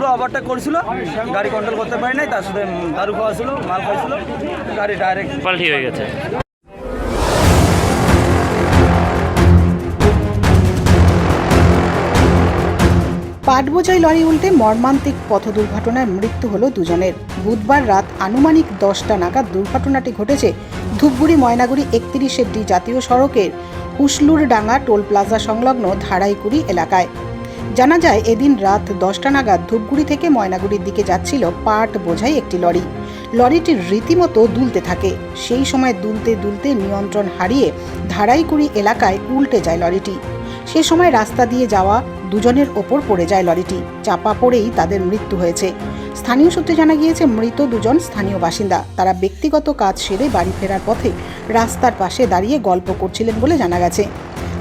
পুরো ওভারটেক করছিল, গাড়ি কন্ট্রোল করতে পারি নাই, তার সাথে দারু খাওয়া ছিল, মাল খাইছিল, গাড়ি ডাইরেক্ট পাল্টি হয়ে গেছে। পাট বোঝাই লরি উল্টে মর্মান্তিক পথ দুর্ঘটনায় মৃত্যু হলো দুজনের। বুধবার রাত আনুমানিক 10টা নাগাদ দুর্ঘটনাটি ঘটেছে ধূপগুড়ি ময়নাগুড়ি 31 জাতীয় সড়কের হুসলুরডাঙ্গা টোল প্লাজা সংলগ্ন ধারাইকুড়ি এলাকায়। জানা যায় এদিন রাত 10টা নাগাদ ধূপগুড়ি থেকে ময়নাগুড়ির দিকে যাচ্ছিল পাট বোঝাই একটি লরি। লরিটির রীতিমতো দুলতে থাকে। সেই সময় দুলতে দুলতে নিয়ন্ত্রণ হারিয়ে ধারাইকুড়ি এলাকায় উল্টে যায় লরিটি। সে সময় রাস্তা দিয়ে যাওয়া দুজনের ওপর পড়ে যায় লরিটি। চাপা পড়েই তাদের মৃত্যু হয়েছে। স্থানীয় সূত্রে জানা গিয়েছে মৃত দুজন স্থানীয় বাসিন্দা। তারা ব্যক্তিগত কাজ সেরে বাড়ি ফেরার পথে রাস্তার পাশে দাঁড়িয়ে গল্প করছিলেন বলে জানা গেছে।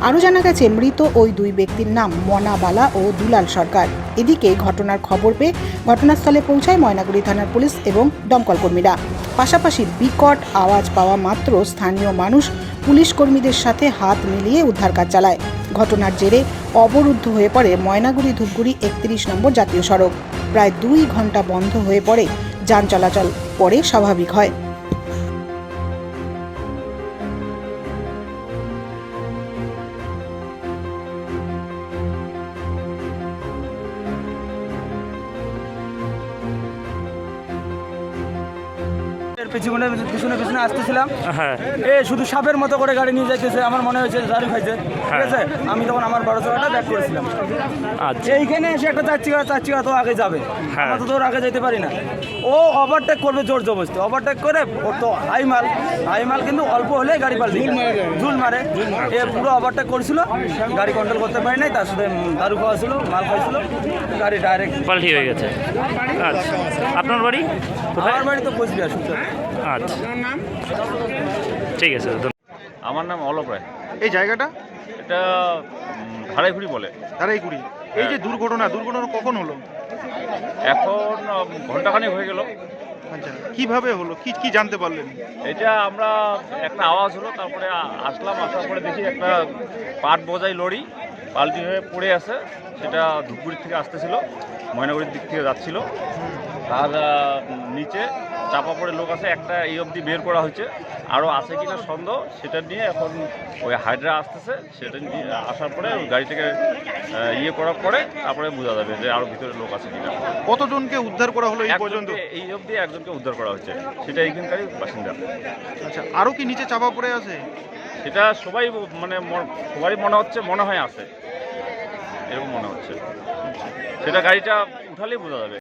আরও জানা গেছে মৃত ওই দুই ব্যক্তির নাম মনাবালা ও দুলাল সরকার। এদিকে ঘটনার খবর পেয়ে ঘটনাস্থলে পৌঁছায় ময়নাগুড়ি থানার পুলিশ এবং দমকল কর্মীরা। পাশাপাশি বিকট আওয়াজ পাওয়া মাত্র স্থানীয় মানুষ পুলিশ কর্মীদের সাথে হাত মিলিয়ে উদ্ধার কাজ চালায়। ঘটনার জেরে অবরুদ্ধ হয়ে পড়ে ময়নাগুড়ি ধূপগুড়ি 31 নম্বর জাতীয় সড়ক। প্রায় 2 ঘন্টা বন্ধ হয়ে পড়ে যান চলাচল, পরে স্বাভাবিক হয়। পিছনে পিছনে পিছনে আসতেছিলাম, হ্যাঁ, শুধু সাপের মতো করে গাড়ি নিয়ে যাইতেছে। আমার মনে হয়েছে দারু খাইছে, ঠিক আছে। আমি তখন আমার বড় চাকাটা ব্যাক করেছিলাম। আচ্ছা, এইখানে এসে একটা চার চাকা তো আগে যাবে, আমরা তো তোর আগে যেতে পারি না। ও ওভারটেক করবে জোর জবরদস্তি, ওভারটেক করে ও তো হাই মাল কিন্তু অল্প হলে গাড়ি পাল্টি ঝুল মারে। এ পুরো ওভারটেক করছিল, গাড়ি কন্ট্রোল করতে পারি নাই, তার সাথে দারু খাওয়া ছিল, মাল খাইছিল, গাড়ি ডাইরেক্ট পাল্টি হয়ে গেছে। আচ্ছা, আপনার বাড়ি কোথায়? আমার বাড়ি তো কোচবিহার সুন্দর। আচ্ছা, ঠিক আছে। আমার নাম অলোক রায়। এই জায়গাটা এটা ধারাইকুড়ি বলে। ধারাইকুড়ি। এই যে দুর্ঘটনা কখন হলো? এখন ঘন্টাখানেক হয়ে গেল। আচ্ছা, কিভাবে হলো, কি কি জানতে পারলেন? এটা আমরা একটা আওয়াজ হলো, তারপরে আসলাম। আসার পরে দেখি একটা পাট বোঝাই লরি পাল্টি হয়ে পড়ে আছে। সেটা ধূপগুড়ির থেকে আসতেছিল, ময়নাগুড়ির দিক থেকে যাচ্ছিল। তার নিচে চাপা পড়ে লোক আছে, একটা এই অবধি বের করা হয়েছে। আরও আছে কিনা সন্দেহ, সেটা নিয়ে এখন ওই হাইড্রা আসতেছে। সেটা নিয়ে আসার পরে ওই গাড়িটাকে ইয়ে করার পরে তারপরে বোঝা যাবে যে আরও ভিতরে লোক আছে কিনা। কতজনকে উদ্ধার করা হলো এই পর্যন্ত? এই অবধি একজনকে উদ্ধার করা হয়েছে, সেটা এইখানকারই বাসিন্দা। আচ্ছা, আরও কি নিচে চাপা পড়ে আছে? সেটা সবারই মনে হয় আছে, এরকম মনে হচ্ছে। সেটা গাড়িটা উঠালেই বোঝা যাবে।